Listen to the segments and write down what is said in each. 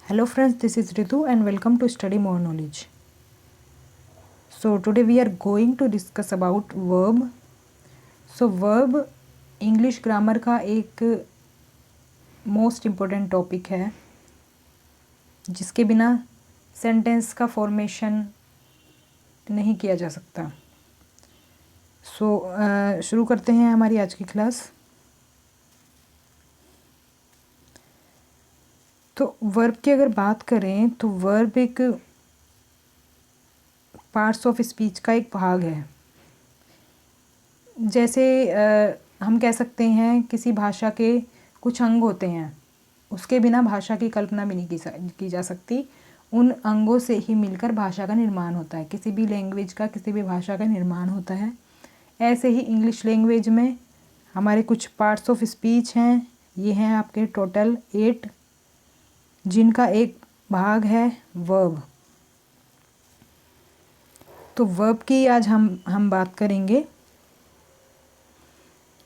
Hello friends, this is Ritu and welcome to Study More Knowledge. So today we are going to discuss about verb. So verb English grammar का एक most important topic है जिसके बिना sentence का formation नहीं किया जा सकता. सो शुरू करते हैं हमारी आज की क्लास. तो वर्ब की अगर बात करें तो वर्ब एक पार्ट्स ऑफ स्पीच का एक भाग है. जैसे हम कह सकते हैं किसी भाषा के कुछ अंग होते हैं, उसके बिना भाषा की कल्पना भी नहीं की जा सकती. उन अंगों से ही मिलकर भाषा का निर्माण होता है. किसी भी लैंग्वेज का, किसी भी भाषा का निर्माण होता है. ऐसे ही इंग्लिश लैंग्वेज में हमारे कुछ पार्ट्स ऑफ स्पीच हैं. ये हैं आपके टोटल 8, जिनका एक भाग है वर्ब. तो वर्ब की आज हम बात करेंगे.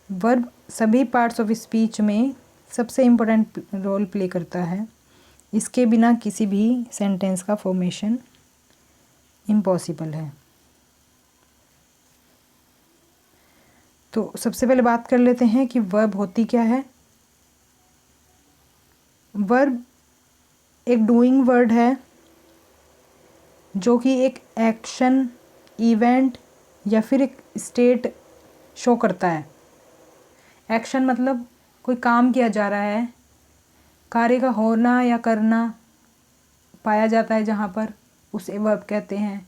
वर्ब सभी पार्ट्स ऑफ स्पीच में सबसे इम्पोर्टेंट रोल प्ले करता है. इसके बिना किसी भी सेंटेंस का फॉर्मेशन इम्पॉसिबल है. तो सबसे पहले बात कर लेते हैं कि वर्ब होती क्या है. वर्ब एक डूइंग वर्ड है जो कि एक एक्शन, इवेंट या फिर एक स्टेट शो करता है. एक्शन मतलब कोई काम किया जा रहा है, कार्य का होना या करना पाया जाता है जहाँ पर, उसे वर्ब कहते हैं.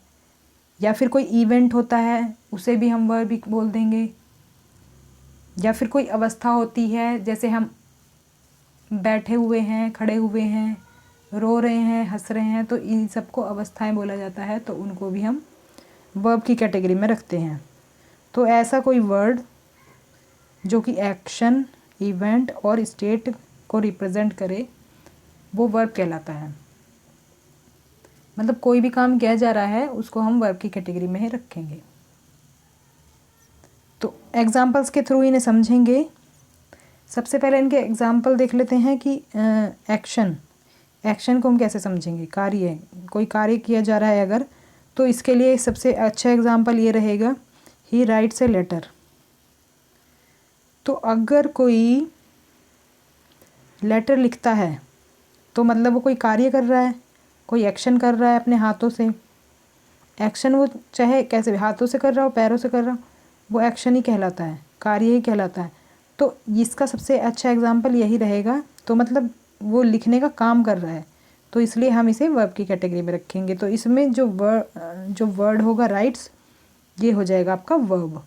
या फिर कोई इवेंट होता है, उसे भी हम वर्ब ही बोल देंगे. या फिर कोई अवस्था होती है, जैसे हम बैठे हुए हैं, खड़े हुए हैं, रो रहे हैं, हंस रहे हैं, तो इन सबको अवस्थाएं बोला जाता है. तो उनको भी हम वर्ब की कैटेगरी में रखते हैं. तो ऐसा कोई वर्ड जो कि एक्शन, इवेंट और स्टेट को रिप्रेजेंट करे, वो वर्ब कहलाता है. मतलब कोई भी काम किया जा रहा है, उसको हम वर्ब की कैटेगरी में ही रखेंगे. तो एग्जाम्पल्स के थ्रू इन्हें समझेंगे. सबसे पहले इनके एग्जाम्पल देख लेते हैं कि एक्शन को हम कैसे समझेंगे. कार्य, कोई कार्य किया जा रहा है अगर, तो इसके लिए सबसे अच्छा एग्जाम्पल ये रहेगा, ही राइट्स ए लेटर. तो अगर कोई लेटर लिखता है तो मतलब वो कोई कार्य कर रहा है, कोई एक्शन कर रहा है अपने हाथों से. एक्शन वो चाहे कैसे भी, हाथों से कर रहा हो, पैरों से कर रहा हो, वो एक्शन ही कहलाता है, कार्य ही कहलाता है. तो इसका सबसे अच्छा एग्जाम्पल यही रहेगा. तो मतलब वो लिखने का काम कर रहा है, तो इसलिए हम इसे वर्ब की कैटेगरी में रखेंगे. तो इसमें जो वर्ड होगा राइट्स, ये हो जाएगा आपका वर्ब.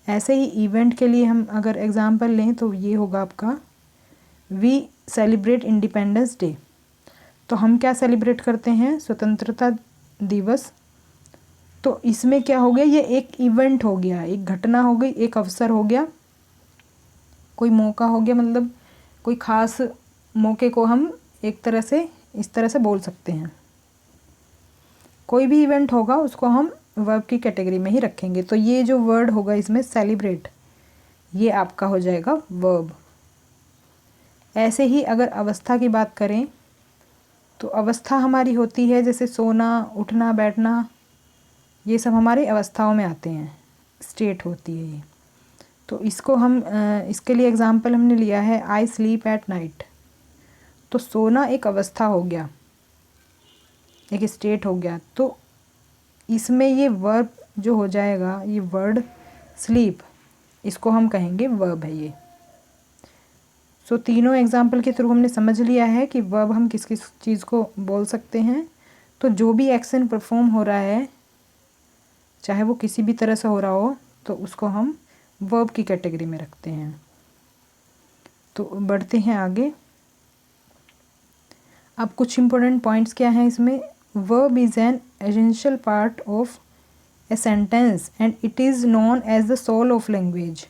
ऐसे ही इवेंट के लिए हम अगर एग्जाम्पल लें तो ये होगा आपका, वी सेलिब्रेट इंडिपेंडेंस डे. तो हम क्या सेलिब्रेट करते हैं, स्वतंत्रता दिवस. तो इसमें क्या हो गया, ये एक इवेंट हो गया, एक घटना हो गई, एक अवसर हो गया, कोई मौका हो गया. मतलब कोई ख़ास मौके को हम एक तरह से इस तरह से बोल सकते हैं. कोई भी इवेंट होगा उसको हम वर्ब की कैटेगरी में ही रखेंगे. तो ये जो वर्ड होगा इसमें सेलिब्रेट, ये आपका हो जाएगा वर्ब. ऐसे ही अगर अवस्था की बात करें तो अवस्था हमारी होती है जैसे सोना, उठना, बैठना, ये सब हमारे अवस्थाओं में आते हैं, स्टेट होती है ये. तो इसको हम इसके लिए एग्जाम्पल हमने लिया है, आई स्लीप एट नाइट. तो सोना एक अवस्था हो गया, एक स्टेट हो गया. तो इसमें ये वर्ब जो हो जाएगा, ये वर्ड स्लीप, इसको हम कहेंगे वर्ब है ये. सो तीनों एग्जाम्पल के थ्रू हमने समझ लिया है कि वर्ब हम किस किस चीज़ को बोल सकते हैं. तो जो भी एक्शन परफॉर्म हो रहा है, चाहे वो किसी भी तरह से हो रहा हो, तो उसको हम वर्ब की कैटेगरी में रखते हैं. तो बढ़ते हैं आगे. अब कुछ इम्पोर्टेंट पॉइंट्स क्या हैं इसमें. Verb is an essential part of a sentence and it is known as the soul of language.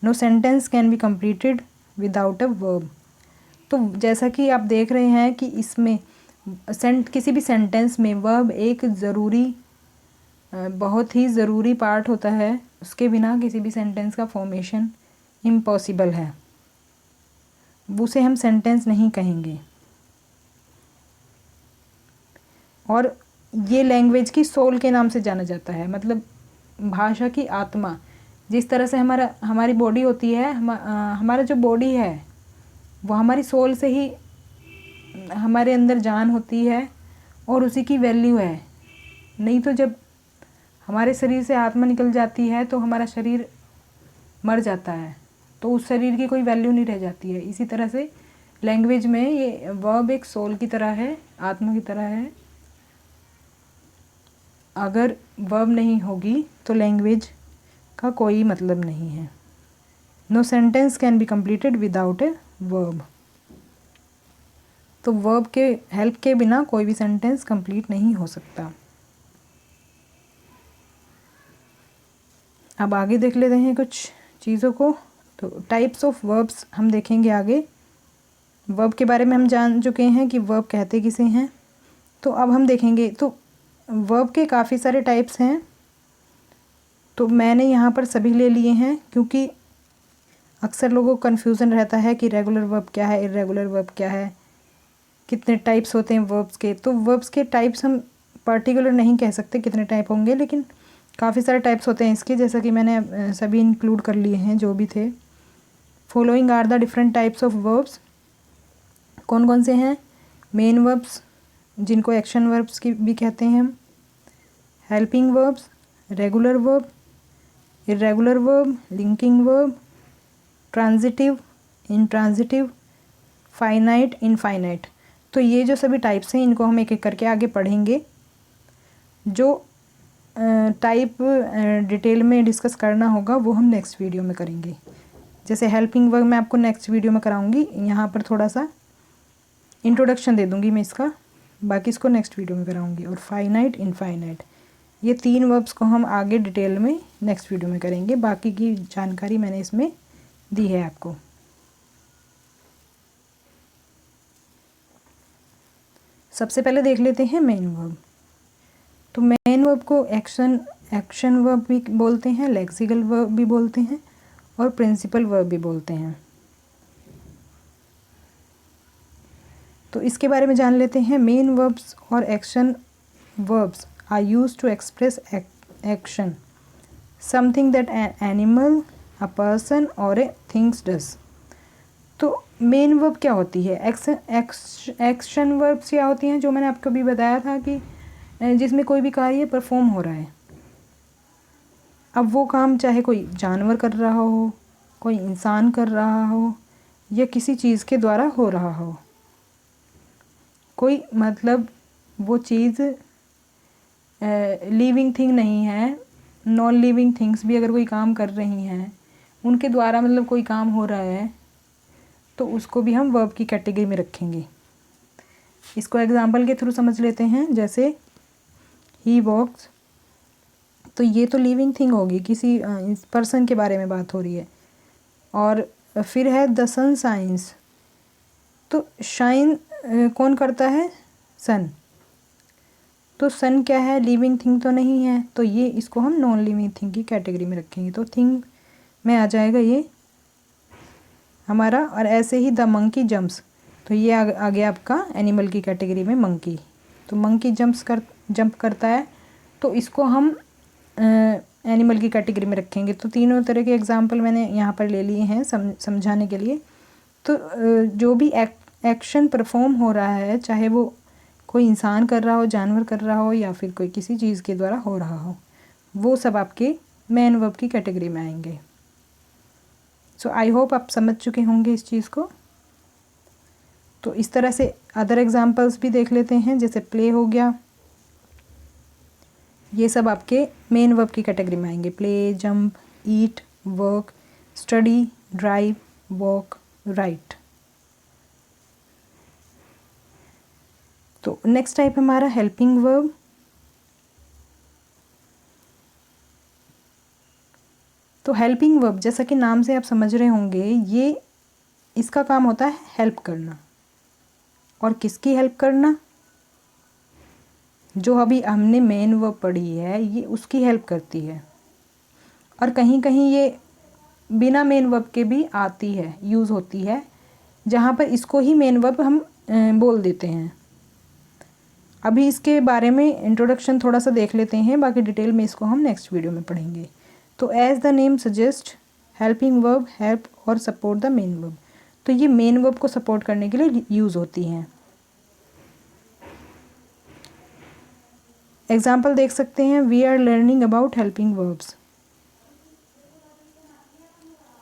No sentence can be completed without a verb. तो जैसा कि आप देख रहे हैं कि इसमें किसी भी सेंटेंस में वर्ब एक ज़रूरी, बहुत ही ज़रूरी पार्ट होता है. उसके बिना किसी भी सेंटेंस का फॉर्मेशन इम्पॉसिबल है, उसे हम सेंटेंस नहीं कहेंगे. और ये लैंग्वेज की सोल के नाम से जाना जाता है, मतलब भाषा की आत्मा। जिस तरह से हमारी बॉडी होती है, हमारा जो बॉडी है वो हमारी सोल से ही हमारे अंदर जान होती है और उसी की वैल्यू है। नहीं तो जब हमारे शरीर से आत्मा निकल जाती है तो हमारा शरीर मर जाता है, तो उस शरीर की कोई वैल्यू नहीं रह जाती है। इसी तरह से लैंग्वेज में ये वर्ब एक सोल की तरह है, आत्मा की तरह है। अगर वर्ब नहीं होगी तो लैंग्वेज का कोई मतलब नहीं है। No sentence can be completed without a verb. तो वर्ब के हेल्प के बिना कोई भी सेंटेंस कंप्लीट नहीं हो सकता। अब आगे देख लेते हैं कुछ चीज़ों को। तो टाइप्स ऑफ वर्ब्स हम देखेंगे आगे। वर्ब के बारे में हम जान चुके हैं कि वर्ब कहते किसे हैं। तो अब हम देखेंगे, तो वर्ब के काफ़ी सारे टाइप्स हैं, तो मैंने यहाँ पर सभी ले लिए हैं क्योंकि अक्सर लोगों को कन्फ्यूज़न रहता है कि रेगुलर वर्ब क्या है, इर्रेगुलर वर्ब क्या है, कितने टाइप्स होते हैं वर्ब्स के। तो वर्ब्स के टाइप्स हम पर्टिकुलर नहीं कह सकते कितने टाइप होंगे, लेकिन काफ़ी सारे टाइप्स होते हैं इसके, जैसा कि मैंने सभी इंक्लूड कर लिए हैं जो भी थे। Following are the different types of verbs. कौन कौन से हैं? मेन वर्ब्स, जिनको एक्शन वर्ब्स की भी कहते हैं हम, helping verbs, regular verb, irregular verb, linking verb, transitive, intransitive, finite, infinite. तो ये जो सभी टाइप्स हैं इनको हम एक एक करके आगे पढ़ेंगे। जो टाइप डिटेल में डिस्कस करना होगा वो हम नेक्स्ट वीडियो में करेंगे। जैसे हेल्पिंग वर्ब मैं आपको नेक्स्ट वीडियो में कराऊंगी, यहाँ पर थोड़ा सा इंट्रोडक्शन दे दूंगी मैं इसका, बाकी इसको नेक्स्ट वीडियो में कराऊंगी। और फाइनाइट, इनफाइनाइट, ये 3 वर्ब्स को हम आगे डिटेल में नेक्स्ट वीडियो में करेंगे। बाकी की जानकारी मैंने इसमें दी है आपको। सबसे पहले देख लेते हैं मेन वर्ब। तो मेन वर्ब को एक्शन वर्ब भी बोलते हैं, लेक्सिकल वर्ब भी बोलते हैं और प्रिंसिपल वर्ब भी बोलते हैं। तो इसके बारे में जान लेते हैं। मेन वर्ब्स और action verbs are used to express action, something that an animal, a person और ए थिंग्स डज। तो मेन वर्ब क्या होती है? एक्शन वर्ब्स क्या होती हैं, जो मैंने आपको भी बताया था कि जिसमें कोई भी कार्य परफॉर्म हो रहा है। अब वो काम चाहे कोई जानवर कर रहा हो, कोई इंसान कर रहा हो, या किसी चीज़ के द्वारा हो रहा हो। कोई मतलब वो चीज़ लिविंग थिंग नहीं है, नॉन लिविंग थिंग्स भी अगर कोई काम कर रही हैं, उनके द्वारा मतलब कोई काम हो रहा है, तो उसको भी हम वर्ब की कैटेगरी में रखेंगे। इसको एग्जाम्पल के थ्रू समझ लेते हैं। जैसे ही वॉक्स, तो ये तो लिविंग थिंग होगी, किसी पर्सन के बारे में बात हो रही है। और फिर है द सन शाइन्स, तो शाइन कौन करता है? सन। तो सन क्या है? लिविंग थिंग तो नहीं है, तो ये इसको हम नॉन लिविंग थिंग की कैटेगरी में रखेंगे। तो थिंग में आ जाएगा ये हमारा। और ऐसे ही द मंकी जंप्स, तो ये आ गया आपका एनिमल की कैटेगरी में मंकी। तो मंकी जंप करता है, तो इसको हम एनिमल की कैटेगरी में रखेंगे। तो तीनों तरह के एग्जाम्पल मैंने यहाँ पर ले लिए हैं समझाने के लिए। तो जो भी एक्शन परफॉर्म हो रहा है, चाहे वो कोई इंसान कर रहा हो, जानवर कर रहा हो, या फिर कोई किसी चीज़ के द्वारा हो रहा हो, वो सब आपके मेन वर्ब की कैटेगरी में आएंगे। सो आई होप आप समझ चुके होंगे इस चीज़ को। तो इस तरह से अदर एग्जाम्पल्स भी देख लेते हैं, जैसे प्ले हो गया, ये सब आपके मेन वर्ब की कैटेगरी में आएंगे। Play, jump, eat, work, study, drive, walk, right. तो नेक्स्ट टाइप हमारा हेल्पिंग वर्ब। तो हेल्पिंग वर्ब, जैसा कि नाम से आप समझ रहे होंगे, ये इसका काम होता है हेल्प करना। और किसकी हेल्प करना? जो अभी हमने मेन वर्ब पढ़ी है, ये उसकी हेल्प करती है। और कहीं कहीं ये बिना मेन वर्ब के भी आती है, यूज़ होती है, जहाँ पर इसको ही मेन वर्ब हम बोल देते हैं। अभी इसके बारे में इंट्रोडक्शन थोड़ा सा देख लेते हैं, बाकी डिटेल में इसको हम नेक्स्ट वीडियो में पढ़ेंगे। तो as the name suggest, helping verb help और सपोर्ट द मेन वर्ब। तो ये मेन वर्ब को सपोर्ट करने के लिए यूज़ होती हैं। एग्जाम्पल देख सकते हैं, we are learning about helping verbs.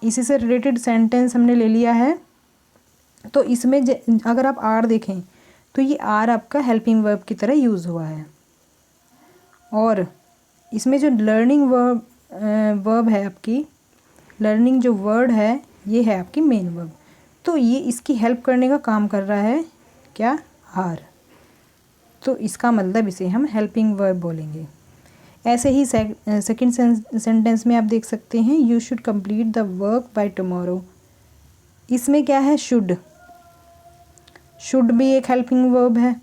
इसी से रिलेटेड सेंटेंस हमने ले लिया है। तो इसमें अगर आप आर देखें तो ये आर आपका हेल्पिंग वर्ब की तरह यूज़ हुआ है, और इसमें जो लर्निंग वर्ब है आपकी, लर्निंग जो वर्ड है ये है आपकी मेन वर्ब। तो ये इसकी हेल्प करने का काम कर रहा है क्या, आर। तो इसका मतलब इसे हम हेल्पिंग वर्ब बोलेंगे। ऐसे ही सेकंड सेंटेंस में आप देख सकते हैं, you should complete the work by tomorrow. इसमें क्या है, शुड। शुड भी एक हेल्पिंग वर्ब है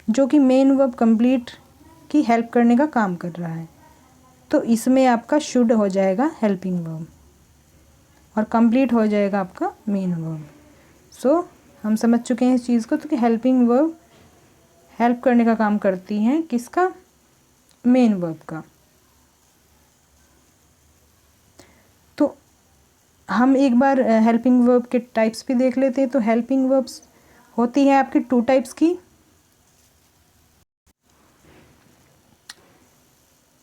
जो कि मेन वर्ब कंप्लीट की हेल्प करने का काम कर रहा है। तो इसमें आपका शुड हो जाएगा हेल्पिंग वर्ब और कंप्लीट हो जाएगा आपका मेन वर्ब। सो हम समझ चुके हैं इस चीज़ को, तो कि हेल्पिंग वर्ब हेल्प करने का काम करती हैं किसका, मेन वर्ब का। तो हम एक बार हेल्पिंग वर्ब के टाइप्स भी देख लेते हैं। तो हेल्पिंग वर्ब्स होती है आपकी 2 टाइप्स की।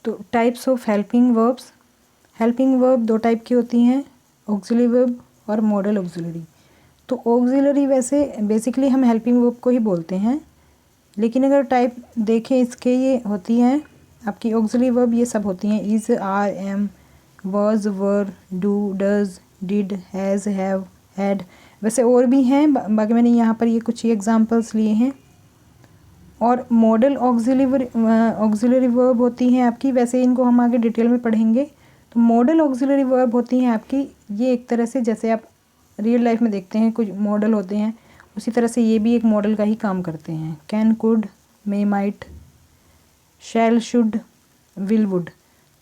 तो types of helping verbs, helping verb 2 type की होती हैं, ऑक्सिलरी वर्ब और मॉडल ऑक्सिलरी। तो ऑक्सिलरी वैसे बेसिकली हम हेल्पिंग वर्ब को ही बोलते हैं, लेकिन अगर टाइप देखें इसके, ये होती हैं आपकी ऑक्सिलरी वर्ब, ये सब होती हैं is, are, am, was, were, do, does, did, has, have, had. वैसे और भी हैं, बाकी मैंने यहाँ पर ये कुछ ही एग्जांपल्स लिए हैं। और मॉडल ऑक्सिलरी वर्ब होती हैं आपकी, वैसे इनको हम आगे डिटेल में पढ़ेंगे। तो मॉडल ऑक्सिलरी वर्ब होती हैं आपकी, ये एक तरह से जैसे आप रियल लाइफ में देखते हैं कुछ मॉडल होते हैं, उसी तरह से ये भी एक मॉडल का ही काम करते हैं। Can, could, may, might, shall, should, will, would.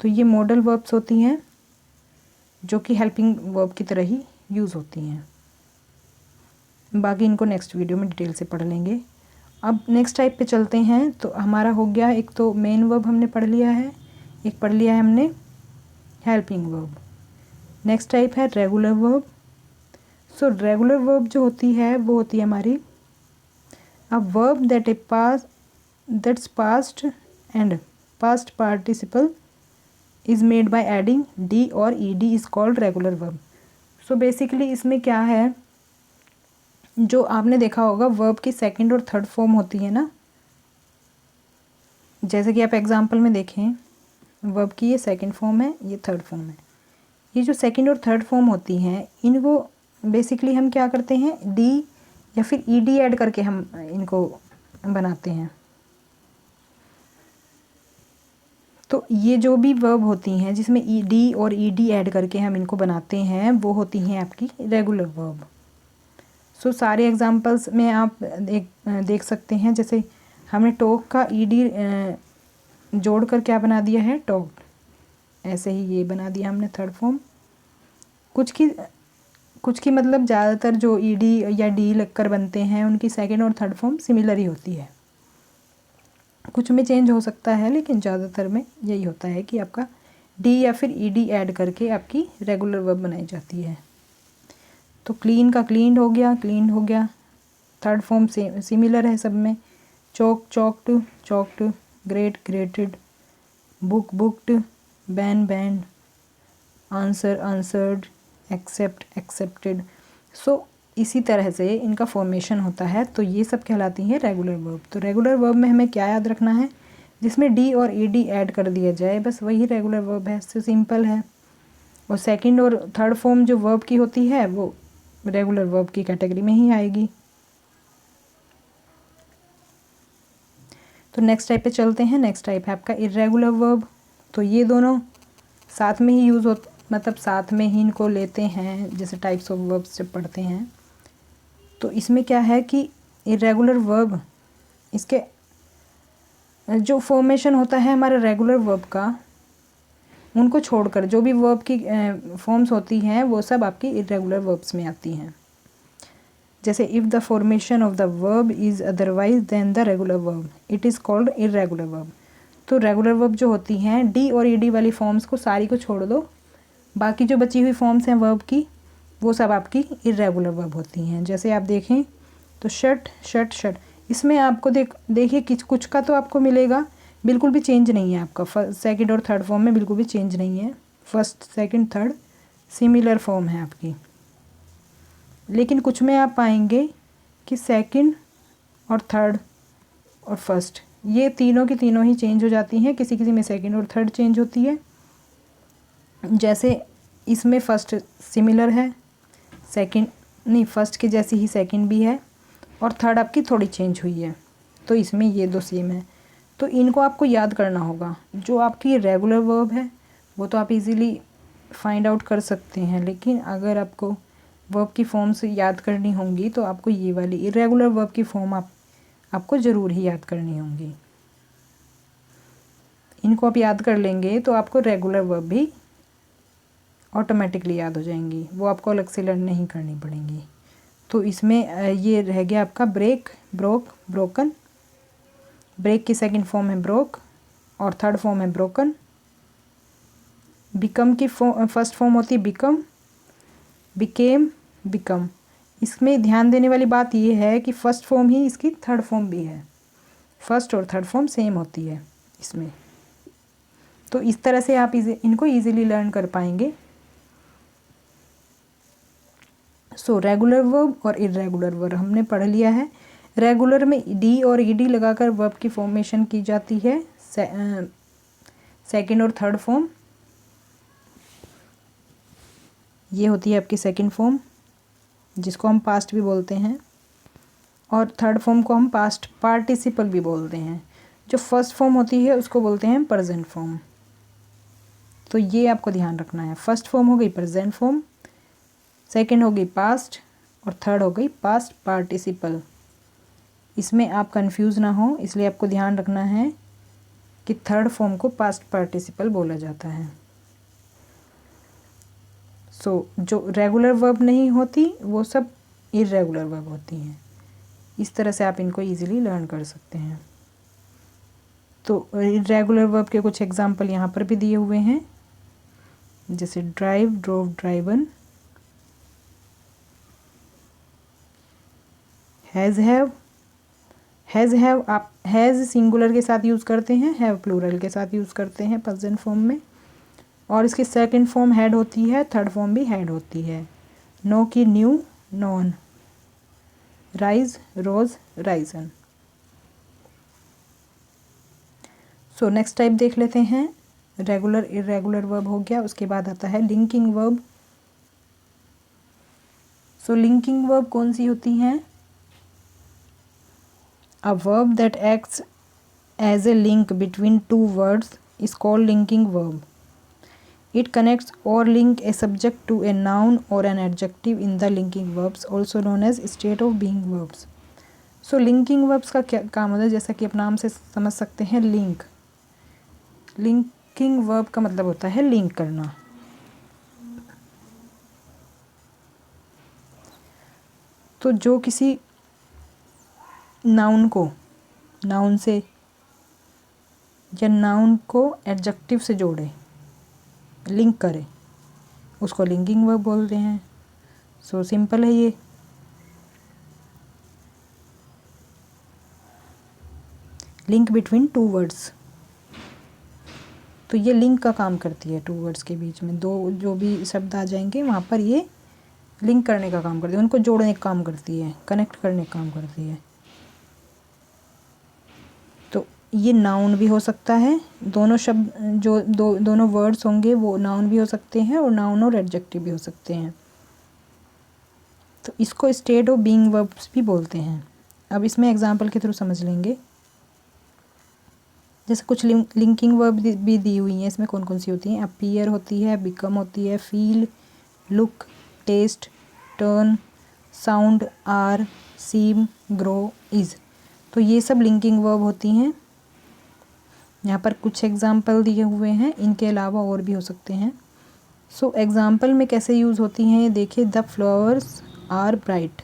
तो ये मॉडल वर्ब्स होती हैं जो कि हेल्पिंग वर्ब की तरह ही यूज़ होती हैं। बाकी इनको नेक्स्ट वीडियो में डिटेल से पढ़ लेंगे। अब नेक्स्ट टाइप पे चलते हैं। तो हमारा हो गया, एक तो मेन वर्ब हमने पढ़ लिया है, एक पढ़ लिया है हमने हेल्पिंग वर्ब। नेक्स्ट टाइप है regular verb. So regular verb जो होती है वो होती है हमारी a verb that's past and past participle is made by adding D और E D is called regular verb. So basically इसमें क्या है, जो आपने देखा होगा वर्ब की सेकंड और थर्ड फॉर्म होती है ना, जैसे कि आप एग्जांपल में देखें, वर्ब की ये सेकंड फॉर्म है, ये थर्ड फॉर्म है। ये जो सेकंड और थर्ड फॉर्म होती हैं, इनको बेसिकली हम क्या करते हैं, डी या फिर ई डी ऐड करके हम इनको बनाते हैं। तो ये जो भी वर्ब होती हैं जिसमें ई डी और ई डी ऐड करके हम इनको बनाते हैं, वो होती हैं आपकी रेगुलर वर्ब। सो सारे एग्जांपल्स में आप देख सकते हैं, जैसे हमने टॉक का ई डी जोड़ कर क्या बना दिया है, टॉक्ड। ऐसे ही ये बना दिया हमने थर्ड फॉर्म। कुछ की मतलब ज़्यादातर जो ई डी या डी लगकर बनते हैं उनकी सेकंड और थर्ड फॉर्म सिमिलर ही होती है। कुछ में चेंज हो सकता है, लेकिन ज़्यादातर में यही होता है कि आपका डी या फिर ई डी ऐड करके आपकी रेगुलर वर्ब बनाई जाती है। तो क्लीन का क्लीन्ड हो गया, थर्ड फॉर्म से सिमिलर है सब में। Chalk, chalked, grate, grated, book, booked, ban, banned, answer, answered, accept, accepted. So इसी तरह से इनका फॉर्मेशन होता है। तो ये सब कहलाती हैं रेगुलर वर्ब। तो रेगुलर वर्ब में हमें क्या याद रखना है, जिसमें डी और ई डी ऐड कर दिया जाए, बस वही रेगुलर वर्ब है। तो सिंपल है। और सेकंड और थर्ड फॉर्म जो वर्ब की होती है वो रेगुलर वर्ब की कैटेगरी में ही आएगी। तो नेक्स्ट टाइप पे चलते हैं। नेक्स्ट टाइप है आपका इर्रेगुलर वर्ब। तो ये दोनों साथ में ही यूज़ हो, मतलब साथ में ही इनको लेते हैं, जैसे टाइप्स ऑफ वर्ब्स जब पढ़ते हैं। तो इसमें क्या है कि इर्रेगुलर वर्ब, इसके जो फॉर्मेशन होता है हमारे रेगुलर वर्ब का, उनको छोड़कर जो भी वर्ब की फॉर्म्स होती हैं वो सब आपकी इर्रेगुलर वर्ब्स में आती हैं। जैसे if the formation of the verb is otherwise than the regular verb it is called irregular verb. तो रेगुलर वर्ब जो होती हैं डी और ईडी वाली फॉर्म्स को सारी को छोड़ दो, बाकी जो बची हुई फॉर्म्स हैं वर्ब की वो सब आपकी इर्रेगुलर वर्ब होती हैं। जैसे आप देखें तो शर्ट शर्ट शर्ट, इसमें आपको देखिए कुछ का तो आपको मिलेगा बिल्कुल भी चेंज नहीं है आपका, फर्स्ट सेकंड और थर्ड फॉर्म में बिल्कुल भी चेंज नहीं है, first second third similar form है आपकी। लेकिन कुछ में आप पाएंगे कि सेकंड और थर्ड और फर्स्ट ये तीनों की तीनों ही चेंज हो जाती हैं, किसी किसी में सेकंड और थर्ड चेंज होती है। जैसे इसमें फर्स्ट सिमिलर है, सेकंड नहीं, फर्स्ट के जैसी ही सेकंड भी है और थर्ड आपकी थोड़ी चेंज हुई है, तो इसमें ये दो सेम है। तो इनको आपको याद करना होगा। जो आपकी रेगुलर वर्ब है वो तो आप इजीली फाइंड आउट कर सकते हैं, लेकिन अगर आपको वर्ब की फॉर्म्स याद करनी होंगी तो आपको ये वाली इरेगुलर वर्ब की फॉर्म आपको ज़रूर ही याद करनी होंगी। इनको आप याद कर लेंगे तो आपको रेगुलर वर्ब भी ऑटोमेटिकली याद हो जाएंगी, वो आपको अलग से लर्न नहीं करनी पड़ेंगी। तो इसमें ये रह गया आपका ब्रेक, ब्रोक, ब्रोकन। ब्रेक की सेकंड फॉर्म है ब्रोक और थर्ड फॉर्म है ब्रोकन। बिकम की फर्स्ट फॉर्म होती है बिकम, बिकेम, बिकम। इसमें ध्यान देने वाली बात ये है कि फर्स्ट फॉर्म ही इसकी थर्ड फॉर्म भी है, फर्स्ट और थर्ड फॉर्म सेम होती है इसमें। तो इस तरह से आप इनको इजीली लर्न कर पाएंगे। सो रेगुलर वर्ब और इरेगुलर वर्ब हमने पढ़ लिया है। रेगुलर में डी और ईडी लगाकर वर्ब की फॉर्मेशन की जाती है, सेकंड और थर्ड फॉर्म ये होती है आपकी सेकंड फॉर्म, जिसको हम पास्ट भी बोलते हैं, और थर्ड फॉर्म को हम पास्ट पार्टिसिपल भी बोलते हैं। जो फर्स्ट फॉर्म होती है उसको बोलते हैं प्रेजेंट फॉर्म। तो ये आपको ध्यान रखना है, फर्स्ट फॉर्म हो गई प्रेजेंट फॉर्म, सेकंड हो गई पास्ट और थर्ड हो गई पास्ट पार्टिसिपल। इसमें आप कंफ्यूज ना हो, इसलिए आपको ध्यान रखना है कि थर्ड फॉर्म को पास्ट पार्टिसिपल बोला जाता है। सो जो रेगुलर वर्ब नहीं होती वो सब इरेगुलर वर्ब होती हैं। इस तरह से आप इनको इजीली लर्न कर सकते हैं। तो इरेगुलर वर्ब के कुछ एग्जांपल यहाँ पर भी दिए हुए हैं, जैसे drive, drove, driven, has, have आप हैज़ सिंगुलर के साथ यूज़ करते हैं, हैव प्लूरल के साथ यूज़ करते हैं प्रेजेंट फॉर्म में, और इसकी सेकंड फॉर्म हैड होती है, थर्ड फॉर्म भी हैड होती है। नो की न्यू, नॉन, राइज, रोज, राइजन। सो नेक्स्ट टाइप देख लेते हैं। रेगुलर इरेगुलर वर्ब हो गया, उसके बाद आता है लिंकिंग वर्ब। सो लिंकिंग वर्ब कौन सी होती हैं? A verb that acts as a link between two words is called linking verb. It connects or link a subject to a noun or an adjective in the linking verbs, also known as state of being verbs. So linking verbs का क्या काम होता है? जैसा कि आप नाम से समझ सकते हैं, लिंक। लिंकिंग वर्ब का मतलब होता है लिंक करना। तो जो किसी नाउन को नाउन से या नाउन को एडजेक्टिव से जोड़े, लिंक करे, उसको लिंकिंग वर्ब बोलते हैं। सो सिंपल है ये। लिंक बिटवीन टू वर्ड्स, तो ये लिंक का काम करती है। टू वर्ड्स के बीच में दो जो भी शब्द आ जाएंगे वहाँ पर ये लिंक करने का काम करती है, उनको जोड़ने का काम करती है, कनेक्ट करने का काम करती है। तो ये नाउन भी हो सकता है, दोनों शब्द जो दोनों वर्ड्स होंगे वो नाउन भी हो सकते हैं और नाउन और एडजेक्टिव भी हो सकते हैं। तो इसको स्टेट ऑफ बीइंग वर्ब्स भी बोलते हैं। अब इसमें एग्जांपल के थ्रू समझ लेंगे। जैसे कुछ लिंकिंग वर्ब भी दी हुई हैं, इसमें कौन कौन सी होती हैं? अपीयर होती है, बिकम होती है, feel, look, taste, turn, sound, are, seem, grow, is. तो ये सब लिंकिंग वर्ब होती हैं। यहाँ पर कुछ एग्जाम्पल दिए हुए हैं, इनके अलावा और भी हो सकते हैं। सो एग्जाम्पल में कैसे यूज़ होती हैं देखिए। The flowers are bright,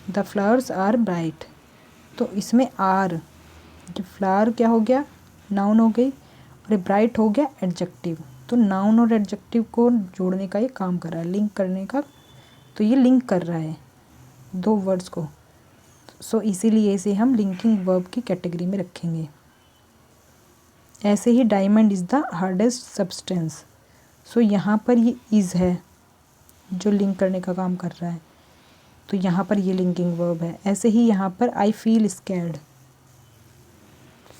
the flowers are bright. तो इसमें आर, जो फ्लावर क्या हो गया, नाउन हो गई, और ब्राइट हो गया एडजेक्टिव। तो नाउन और एडजेक्टिव को जोड़ने का ये काम कर रहा है, लिंक करने का। तो ये लिंक कर रहा है दो वर्ड्स को। सो इसीलिए इसे हम लिंकिंग वर्ब की कैटेगरी में रखेंगे। ऐसे ही diamond is the hardest substance. So यहाँ पर ये इज़ है जो लिंक करने का काम कर रहा है, तो यहाँ पर ये लिंकिंग वर्ब है। ऐसे ही यहाँ पर आई फील स्कैर्ड,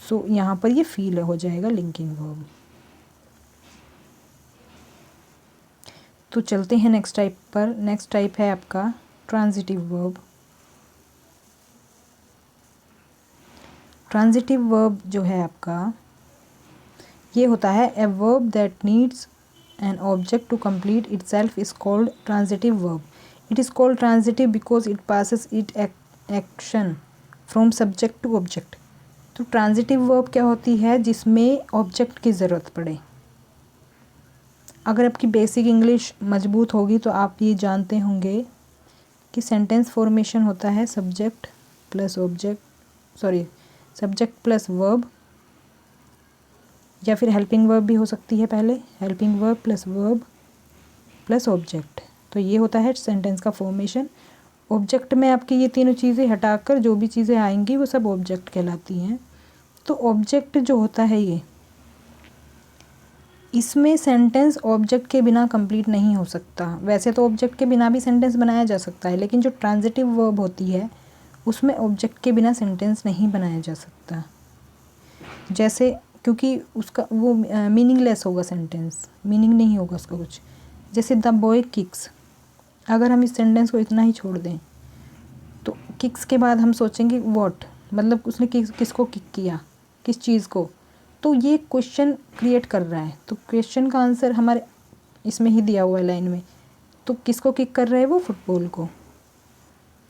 सो यहाँ पर ये फील हो जाएगा लिंकिंग वर्ब। तो चलते हैं नेक्स्ट टाइप पर। नेक्स्ट टाइप है आपका ट्रांजिटिव वर्ब। ट्रांजिटिव वर्ब जो है आपका, ये होता है a verb that needs an object to complete itself is called transitive verb. It is called transitive because it passes it action from subject to object. तो transitive verb क्या होती है, जिसमें ऑब्जेक्ट की ज़रूरत पड़े। अगर आपकी बेसिक इंग्लिश मजबूत होगी तो आप ये जानते होंगे कि सेंटेंस फॉर्मेशन होता है subject plus object, subject plus verb, या फिर हेल्पिंग वर्ब भी हो सकती है पहले, हेल्पिंग वर्ब प्लस ऑब्जेक्ट। तो ये होता है सेंटेंस का फॉर्मेशन। ऑब्जेक्ट में आपकी ये तीनों चीज़ें हटाकर जो भी चीज़ें आएंगी वो सब ऑब्जेक्ट कहलाती हैं। तो ऑब्जेक्ट जो होता है ये, इसमें सेंटेंस ऑब्जेक्ट के बिना कंप्लीट नहीं हो सकता। वैसे तो ऑब्जेक्ट के बिना भी सेंटेंस बनाया जा सकता है, लेकिन जो ट्रांजिटिव वर्ब होती है उसमें ऑब्जेक्ट के बिना सेंटेंस नहीं बनाया जा सकता। जैसे, क्योंकि उसका वो मीनिंगलेस होगा सेंटेंस, मीनिंग नहीं होगा उसका कुछ। जैसे द बॉय किक्स, अगर हम इस सेंटेंस को इतना ही छोड़ दें तो किक्स के बाद हम सोचेंगे व्हाट, मतलब उसने किसको किक किया, किस चीज़ को। तो ये क्वेश्चन क्रिएट कर रहा है। तो क्वेश्चन का आंसर हमारे इसमें ही दिया हुआ है लाइन में। तो किसको किक कर रहा है वो, फुटबॉल को।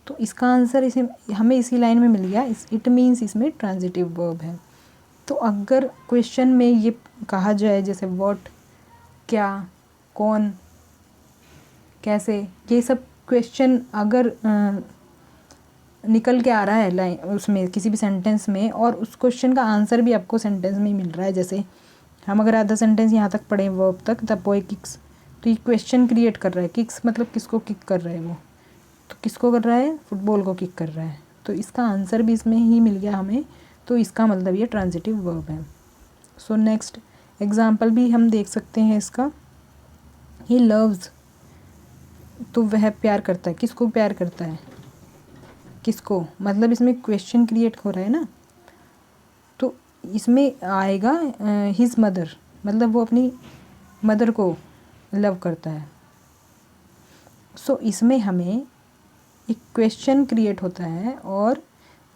तो इसका आंसर इसे हमें इसी लाइन में मिल गया। इट मीन्स इसमें ट्रांजिटिव वर्ब है। तो अगर क्वेश्चन में ये कहा जाए जैसे व्हाट, क्या, कौन, कैसे, ये सब क्वेश्चन अगर निकल के आ रहा है लाइन उसमें किसी भी सेंटेंस में, और उस क्वेश्चन का आंसर भी आपको सेंटेंस में ही मिल रहा है। जैसे हम अगर आधा सेंटेंस यहाँ तक पढ़ें वर्ब तक, द बॉय किक्स, तो ये क्वेश्चन क्रिएट कर रहा है। किक्स मतलब किसको किक कर रहा है वो, तो किसको कर रहा है, फुटबॉल को किक कर रहा है। तो इसका आंसर भी इसमें ही मिल गया हमें। तो इसका मतलब ये ट्रांजिटिव वर्ब है। सो नेक्स्ट एग्जाम्पल भी हम देख सकते हैं इसका। ही लव्स, तो वह प्यार करता है। किसको प्यार करता है, किसको, मतलब इसमें क्वेश्चन क्रिएट हो रहा है ना। तो इसमें आएगा हिज मदर, मतलब वो अपनी मदर को लव करता है। सो इसमें हमें एक क्वेश्चन क्रिएट होता है और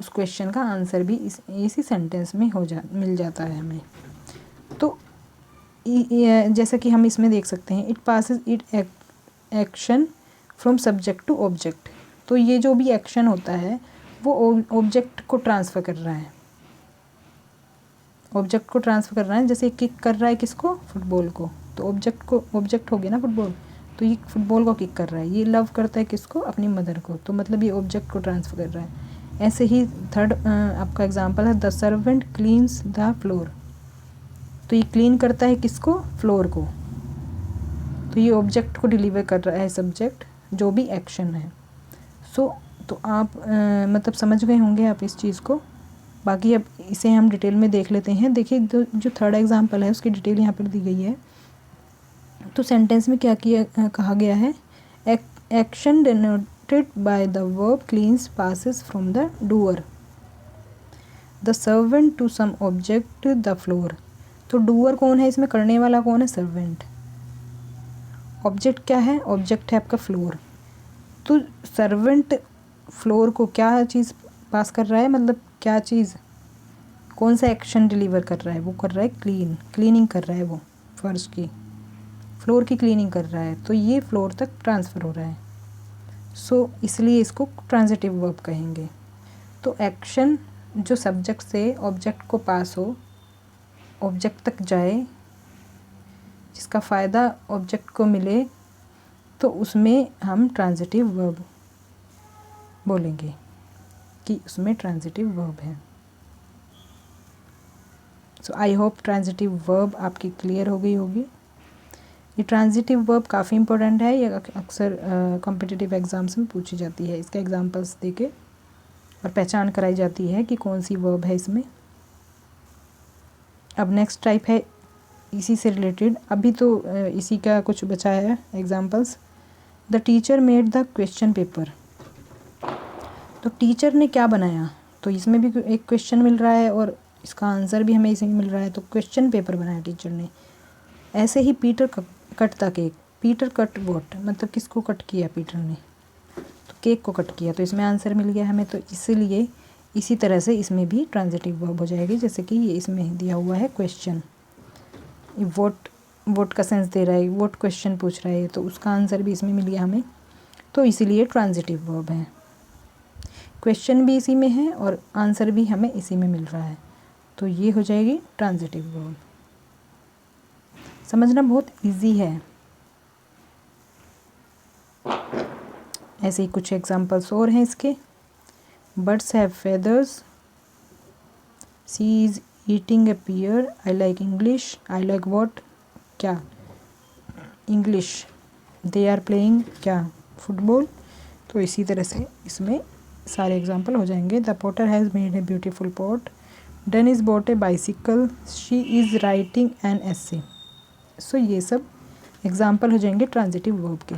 उस क्वेश्चन का आंसर भी इसी सेंटेंस में मिल जाता है हमें। तो जैसा कि हम इसमें देख सकते हैं, it passes it action from subject to object. तो ये जो भी एक्शन होता है वो ऑब्जेक्ट को ट्रांसफ़र कर रहा है, ऑब्जेक्ट को ट्रांसफ़र कर रहा है। जैसे किक कर रहा है किसको, फुटबॉल को, तो ऑब्जेक्ट हो गया ना फुटबॉल, तो ये फुटबॉल को किक कर रहा है। ये लव करता है किसको, अपनी मदर को, तो मतलब ये ऑब्जेक्ट को ट्रांसफ़र कर रहा है। ऐसे ही थर्ड आपका एग्जांपल है, the servant cleans the floor, तो ये क्लीन करता है किसको, फ्लोर को, तो ये ऑब्जेक्ट को डिलीवर कर रहा है सब्जेक्ट, जो भी एक्शन है। तो आप मतलब समझ गए होंगे आप इस चीज़ को। बाकी अब इसे हम डिटेल में देख लेते हैं। देखिए जो थर्ड एग्जांपल है उसकी डिटेल यहाँ पर दी गई है। तो सेंटेंस में क्या कहा गया है, action denoted by the verb cleans passes from the doer the servant to some object the floor. तो डूअर कौन है इसमें, करने वाला कौन है, सर्वेंट। ऑब्जेक्ट क्या है, ऑब्जेक्ट है आपका फ्लोर। तो सर्वेंट फ्लोर को क्या चीज़ पास कर रहा है, मतलब क्या चीज़, कौन सा एक्शन डिलीवर कर रहा है, वो कर रहा है क्लीनिंग कर रहा है, वो फर्श की, फ्लोर की क्लीनिंग कर रहा है। तो ये फ्लोर तक ट्रांसफ़र हो रहा है। सो इसलिए इसको ट्रांजिटिव वर्ब कहेंगे। तो एक्शन जो सब्जेक्ट से ऑब्जेक्ट को पास हो, ऑब्जेक्ट तक जाए, जिसका फ़ायदा ऑब्जेक्ट को मिले, तो उसमें हम ट्रांजिटिव वर्ब बोलेंगे कि उसमें ट्रांजिटिव वर्ब है। सो आई होप ट्रांजिटिव वर्ब आपकी क्लियर हो गई होगी। ये ट्रांजिटिव वर्ब काफ़ी इंपॉर्टेंट है, ये अक्सर कॉम्पिटिटिव एग्ज़ाम्स में पूछी जाती है। इसके एग्जांपल्स देके और पहचान कराई जाती है कि कौन सी वर्ब है इसमें। अब नेक्स्ट टाइप है इसी से रिलेटेड, अभी तो इसी का कुछ बचा है examples. The teacher made the question paper. तो टीचर ने क्या बनाया, तो इसमें भी एक क्वेश्चन मिल रहा है और इसका आंसर भी हमें इसी में मिल रहा है, तो क्वेश्चन पेपर बनाया टीचर ने। ऐसे ही Peter cut the cake. Peter cut what, मतलब किसको कट किया पीटर ने, तो केक को कट किया, तो इसमें आंसर मिल गया हमें। तो इसीलिए इसी तरह से इसमें भी ट्रांजिटिव वर्ब हो जाएगी, जैसे कि ये इसमें दिया हुआ है क्वेश्चन, वोट का सेंस दे रहा है, वोट क्वेश्चन पूछ रहा है, तो उसका आंसर भी इसमें मिल गया हमें, तो इसीलिए ट्रांजिटिव वर्ब है। क्वेश्चन भी इसी में है और आंसर भी हमें इसी में मिल रहा है, तो ये हो जाएगी ट्रांजिटिव वर्ब। समझना बहुत इजी है। ऐसे ही कुछ एग्जांपल्स और हैं इसके। Birds have feathers, she is eating a pear, I like English, I like what, क्या, इंग्लिश, दे आर प्लेइंग, क्या, फुटबॉल। तो इसी तरह से इसमें सारे एग्जांपल हो जाएंगे। The potter has made a beautiful pot, Dan is bought a bicycle, she is writing an essay. So ये सब एग्जांपल हो जाएंगे ट्रांजिटिव वर्ब के।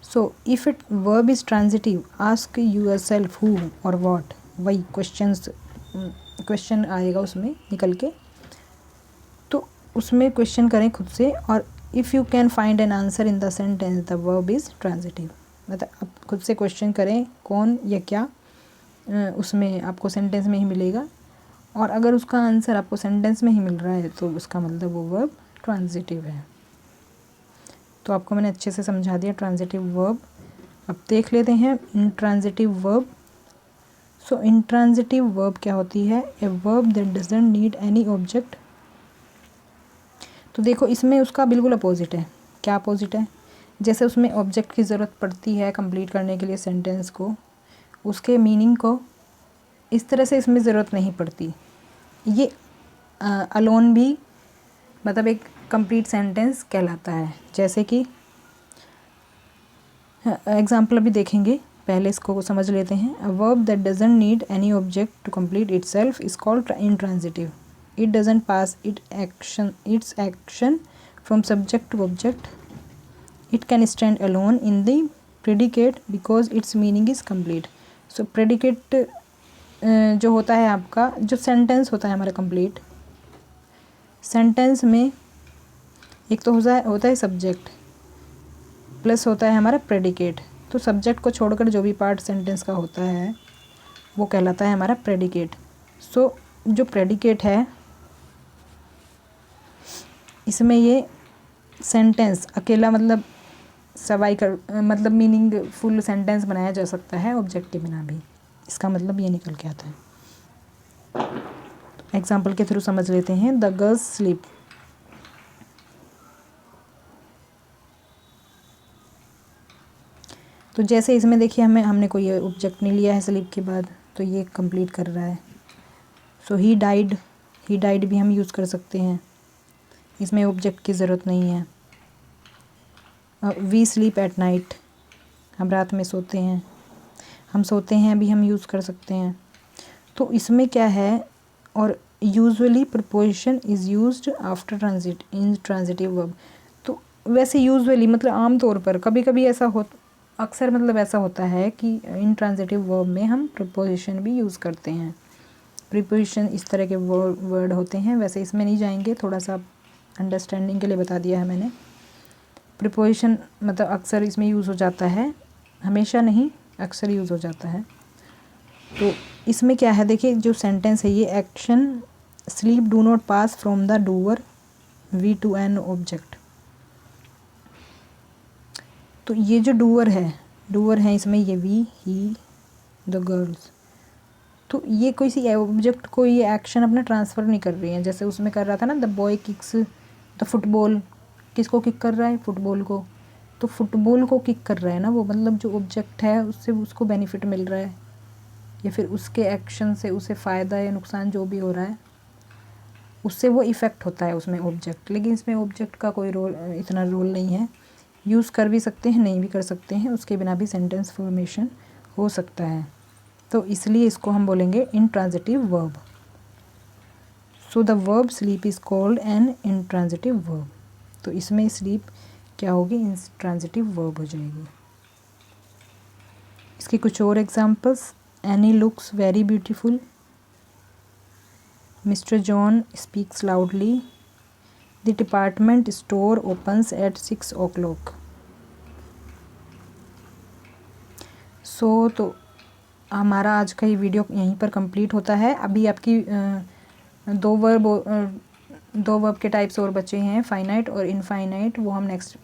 So if it verb is transitive, ask yourself who और what, वही question आएगा उसमें निकल के, तो उसमें क्वेश्चन करें खुद से। और if you can find an answer in the sentence, the verb is transitive. मतलब आप खुद से क्वेश्चन करें कौन या क्या, उसमें आपको सेंटेंस में ही मिलेगा, और अगर उसका आंसर आपको सेंटेंस में ही मिल रहा है तो उसका मतलब वो वर्ब ट्रांजिटिव है। तो आपको मैंने अच्छे से समझा दिया ट्रांजिटिव वर्ब। अब देख लेते हैं इंट्रांजिटिव वर्ब। सो इंट्रांजिटिव वर्ब क्या होती है, a verb that doesn't need any object. तो देखो इसमें उसका बिल्कुल अपोजिट है। क्या अपोजिट है, जैसे उसमें ऑब्जेक्ट की ज़रूरत पड़ती है कंप्लीट करने के लिए सेंटेंस को, उसके मीनिंग को, इस तरह से इसमें ज़रूरत नहीं पड़ती। ये अलोन भी मतलब एक कंप्लीट सेंटेंस कहलाता है। जैसे कि एग्जाम्पल अभी देखेंगे, पहले इसको समझ लेते हैं। A verb that doesn't need any object to complete itself is called intransitive. It doesn't pass its action from subject to object. It can stand alone in the predicate because its meaning is complete. So predicate जो होता है आपका, जो sentence होता है हमारा complete, sentence में एक तो होता है सब्जेक्ट प्लस होता है हमारा प्रेडिकेट। तो सब्जेक्ट को छोड़कर जो भी पार्ट सेंटेंस का होता है वो कहलाता है हमारा प्रेडिकेट। सो जो प्रेडिकेट है इसमें ये सेंटेंस अकेला मतलब सवाई कर मतलब मीनिंग फुल सेंटेंस बनाया जा सकता है ऑब्जेक्ट के बिना भी। इसका मतलब ये निकल के आता है। एग्जाम्पल के थ्रू समझ लेते हैं। The girls sleep. तो जैसे इसमें देखिए हमने कोई ऑब्जेक्ट नहीं लिया है स्लीप के बाद, तो ये कंप्लीट कर रहा है। सो ही डाइड भी हम यूज़ कर सकते हैं, इसमें ऑब्जेक्ट की ज़रूरत नहीं है। वी स्लीप एट नाइट, हम रात में सोते हैं, हम सोते हैं भी हम यूज़ कर सकते हैं। तो इसमें क्या है, और usually preposition is used after transitive verb. तो वैसे यूजुअली मतलब आम तौर पर, कभी कभी अक्सर मतलब ऐसा होता है कि इन ट्रांजिटिव वर्ब में हम प्रपोजिशन भी यूज़ करते हैं। प्रीपोजिशन इस तरह के वर्ड होते हैं, वैसे इसमें नहीं जाएंगे, थोड़ा सा अंडरस्टैंडिंग के लिए बता दिया है मैंने। प्रीपोजिशन मतलब अक्सर इसमें यूज़ हो जाता है, हमेशा नहीं अक्सर यूज़ हो जाता है। तो इसमें क्या है देखिए, जो सेंटेंस है ये, action sleep do not pass from the doer we to an object. तो ये जो डूअर है इसमें ये वी, ही, द गर्ल्स। तो ये कोई सी ऑब्जेक्ट को ये एक्शन अपना ट्रांसफ़र नहीं कर रही है। जैसे उसमें कर रहा था ना, the boy kicks the football, किसको किक कर रहा है, फुटबॉल को। तो फुटबॉल को किक कर रहा है ना वो, मतलब जो ऑब्जेक्ट है उससे उसको बेनिफिट मिल रहा है, या फिर उसके एक्शन से उसे फ़ायदा या नुकसान जो भी हो रहा है उससे वो इफ़ेक्ट होता है उसमें ऑब्जेक्ट। लेकिन इसमें ऑब्जेक्ट का कोई रोल, इतना रोल नहीं है। यूज़ कर भी सकते हैं, नहीं भी कर सकते हैं, उसके बिना भी सेंटेंस फॉर्मेशन हो सकता है। तो इसलिए इसको हम बोलेंगे intransitive verb. So the verb sleep is called an intransitive verb. तो इसमें स्लीप क्या होगी, इंट्रांजिटिव वर्ब हो जाएगी। इसके कुछ और examples, any looks very beautiful, mister John speaks loudly, the department store opens at 6 o'clock। सो तो हमारा आज का ये वीडियो यहीं पर कंप्लीट होता है। अभी आपकी दो वर्ब के टाइप्स और बचे हैं, फाइनाइट और इनफाइनाइट। वो हम नेक्स्ट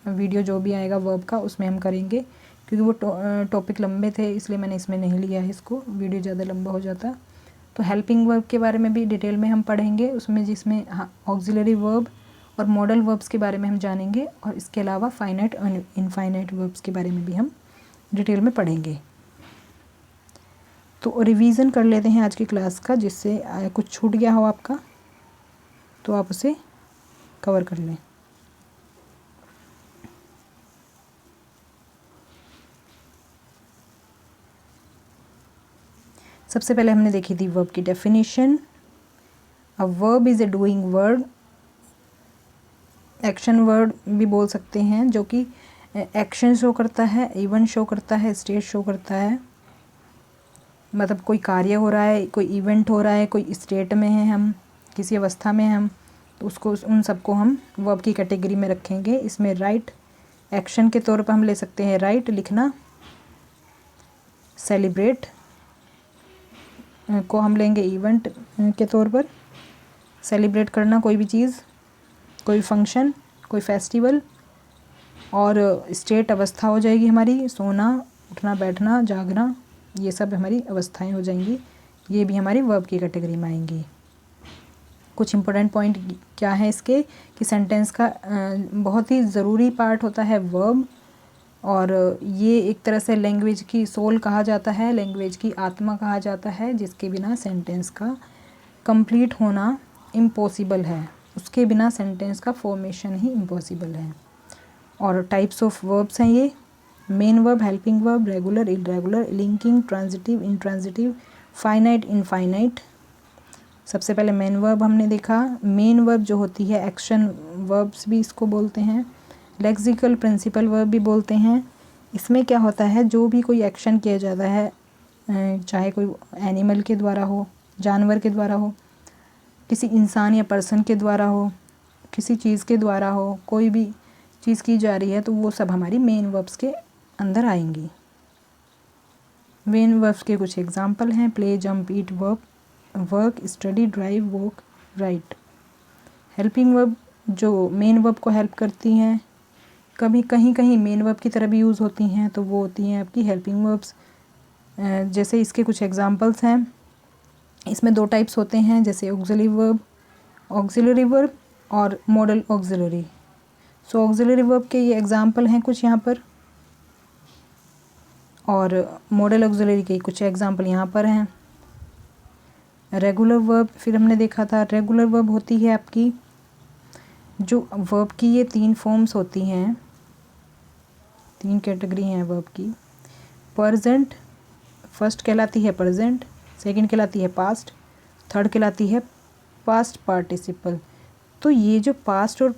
वीडियो जो भी आएगा वर्ब का उसमें हम करेंगे, क्योंकि वो टॉपिक लंबे थे इसलिए मैंने इसमें नहीं लिया है इसको, वीडियो ज़्यादा लंबा हो जाता। तो हेल्पिंग वर्ब के बारे में भी डिटेल में हम पढ़ेंगे उसमें, जिसमें ऑक्सिलरी वर्ब और मॉडल वर्ब्स के बारे में हम जानेंगे, और इसके अलावा फाइनाइट और इनफाइनाइट वर्ब्स के बारे में भी हम डिटेल में पढ़ेंगे। तो रिवीजन कर लेते हैं आज की क्लास का, जिससे कुछ छूट गया हो आपका तो आप उसे कवर कर लें। सबसे पहले हमने देखी थी वर्ब की definition. A verb is a doing word, action word भी बोल सकते हैं, जो कि एक्शन शो करता है, इवेंट शो करता है, स्टेट शो करता है। मतलब कोई कार्य हो रहा है, कोई इवेंट हो रहा है, कोई स्टेट में है, हम किसी अवस्था में हम, तो उसको उन सबको हम वर्ब की कैटेगरी में रखेंगे। इसमें राइट एक्शन के तौर पर हम ले सकते हैं, राइट लिखना, सेलिब्रेट को हम लेंगे इवेंट के तौर पर, सेलिब्रेट करना कोई भी चीज़, कोई फंक्शन, कोई फेस्टिवल। और स्टेट अवस्था हो जाएगी हमारी, सोना, उठना, बैठना, जागना, ये सब हमारी अवस्थाएं हो जाएंगी, ये भी हमारी वर्ब की कैटेगरी में आएंगी। कुछ इंपॉर्टेंट पॉइंट क्या है इसके, कि सेंटेंस का बहुत ही ज़रूरी पार्ट होता है वर्ब, और ये एक तरह से लैंग्वेज की सोल कहा जाता है, लैंग्वेज की आत्मा कहा जाता है, जिसके बिना सेंटेंस का कंप्लीट होना इम्पॉसिबल है, उसके बिना सेंटेंस का फॉर्मेशन ही इम्पॉसिबल है। और टाइप्स ऑफ वर्ब्स हैं ये, main verb, helping verb, regular, irregular, linking, transitive, intransitive, finite, infinite. सबसे पहले मेन वर्ब हमने देखा। मेन वर्ब जो होती है, एक्शन वर्ब्स भी इसको बोलते हैं, लेक्सिकल प्रिंसिपल वर्ब भी बोलते हैं। इसमें क्या होता है, जो भी कोई एक्शन किया जाता है, चाहे कोई एनिमल के द्वारा हो, जानवर के द्वारा हो, किसी इंसान या पर्सन के द्वारा हो, किसी चीज़ के द्वारा हो, कोई भी चीज़ की जा रही है, तो वो सब हमारी मेन वर्ब्स के अंदर आएंगी। मेन वर्ब्स के कुछ एग्जांपल हैं, play, jump, eat, work, study, drive, walk, right. Helping verb जो मेन वर्ब को हेल्प करती हैं, कभी कहीं कहीं मेन वर्ब की तरह भी यूज़ होती हैं, तो वो होती हैं आपकी हेल्पिंग वर्ब्स। जैसे इसके कुछ एग्जांपल्स हैं, इसमें दो टाइप्स होते हैं, जैसे ऑक्सिलरी वर्ब और मॉडल ऑक्सिलरी। सो ऑक्सिलरी वर्ब के ये एग्जांपल हैं कुछ यहाँ पर, और मॉडल ऑक्सिलरी के कुछ एग्जांपल यहाँ पर हैं। रेगुलर वर्ब फिर हमने देखा था, रेगुलर वर्ब होती है आपकी, जो वर्ब की ये 3 फॉर्म्स होती हैं, 3 कैटेगरी हैं वर्ब की। प्रेजेंट, फर्स्ट कहलाती है प्रेजेंट, सेकंड कहलाती है पास्ट, थर्ड कहलाती है पास्ट पार्टिसिपल। तो ये जो पास्ट और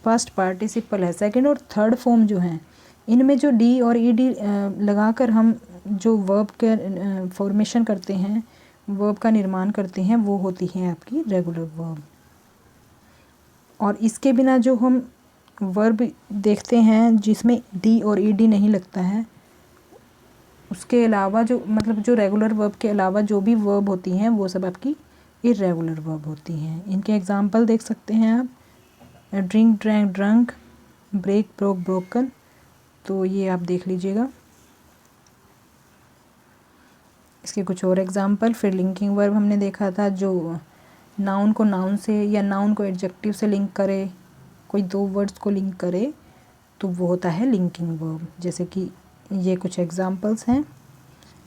पास्ट पार्टिसिपल है, सेकंड और थर्ड फॉर्म जो हैं, इनमें जो डी और ई डी लगाकर हम जो वर्ब के फॉर्मेशन करते हैं, वर्ब का निर्माण करते हैं, वो होती है आपकी रेगुलर वर्ब। और इसके बिना जो हम वर्ब देखते हैं जिसमें डी और ई डी नहीं लगता है, उसके अलावा जो मतलब जो रेगुलर वर्ब के अलावा जो भी वर्ब होती हैं वो सब आपकी इर्रेगुलर वर्ब होती हैं। इनके एग्जांपल देख सकते हैं आप, drink, drank, drunk, break, broke, broken. तो ये आप देख लीजिएगा। इसके कुछ और एग्जांपल, फिर लिंकिंग वर्ब हमने देखा था, जो नाउन को नाउन से या नाउन को एडजेक्टिव से लिंक करे, कोई 2 वर्ड्स को लिंक करे, तो वो होता है लिंकिंग वर्ब। जैसे कि ये कुछ एग्जांपल्स हैं,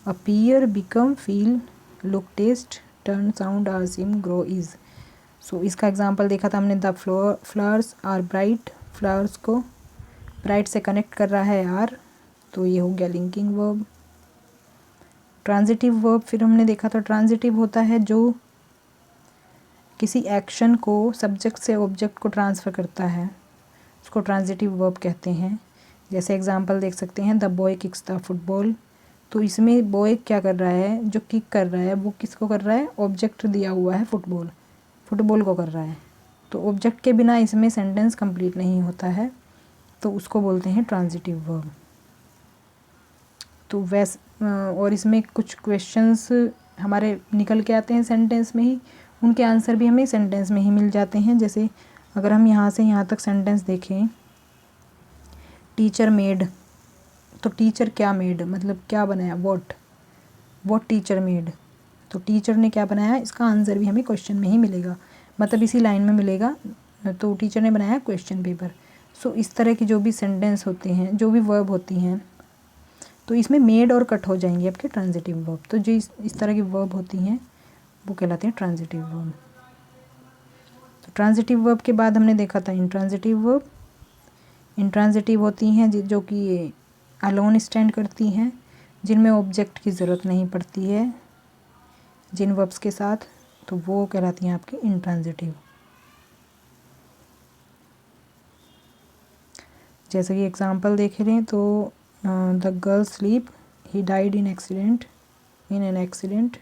appear, become, feel, look, taste, turn, sound, are, seem, grow, is. So इसका एग्जांपल देखा था हमने, the flowers are bright. Flowers को ब्राइट से कनेक्ट कर रहा है आर, तो ये हो गया लिंकिंग वर्ब। ट्रांजिटिव वर्ब फिर हमने देखा था, ट्रांजिटिव होता है जो किसी एक्शन को सब्जेक्ट से ऑब्जेक्ट को ट्रांसफ़र करता है, उसको ट्रांजिटिव वर्ब कहते हैं। जैसे एग्जांपल देख सकते हैं, the boy kicks the football. तो इसमें बॉय क्या कर रहा है, जो किक कर रहा है वो किसको कर रहा है, ऑब्जेक्ट दिया हुआ है फुटबॉल, फुटबॉल को कर रहा है। तो ऑब्जेक्ट के बिना इसमें सेंटेंस कंप्लीट नहीं होता है, तो उसको बोलते हैं ट्रांजिटिव वर्ब। तो और इसमें कुछ क्वेश्चंस हमारे निकल के आते हैं सेंटेंस में ही, उनके आंसर भी हमें सेंटेंस में ही मिल जाते हैं। जैसे अगर हम यहाँ से यहाँ तक सेंटेंस देखें, टीचर मेड, तो टीचर क्या मेड, मतलब क्या बनाया, व्हाट टीचर मेड। तो टीचर ने क्या बनाया, इसका आंसर भी हमें क्वेश्चन में ही मिलेगा, मतलब इसी लाइन में मिलेगा। तो टीचर ने बनाया क्वेश्चन पेपर। सो इस तरह की जो भी सेंटेंस होते हैं, जो भी वर्ब होती हैं, तो इसमें मेड और कट हो जाएंगे आपके ट्रांजिटिव वर्ब। तो जो इस तरह की वर्ब होती हैं वो कहलाते हैं ट्रांजिटिव वर्ब। तो ट्रांजिटिव वर्ब के बाद हमने देखा था इंट्रांजिटिव वर्ब। इंट्रांजिटिव होती हैं जो कि अलोन स्टैंड करती हैं, जिनमें ऑब्जेक्ट की ज़रूरत नहीं पड़ती है जिन वर्ब्स के साथ, तो वो कहलाती हैं आपकी इंट्रांजिटिव। जैसे कि एग्जांपल देख रहे हैं, तो the girl sleep, he died in an accident.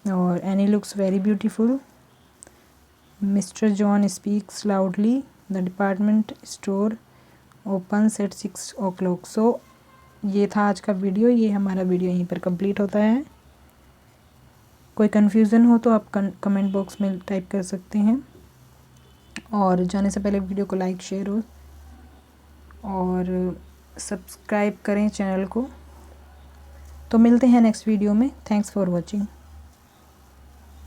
और Annie looks very beautiful, mister John speaks loudly, the department store opens at 6 o'clock। So ये था आज का वीडियो, ये हमारा वीडियो यहीं पर कंप्लीट होता है। कोई कन्फ्यूज़न हो तो आप कमेंट बॉक्स में टाइप कर सकते हैं, और जाने से पहले वीडियो को लाइक, शेयर और सब्सक्राइब करें चैनल को। तो मिलते हैं नेक्स्ट वीडियो में। Thanks for watching.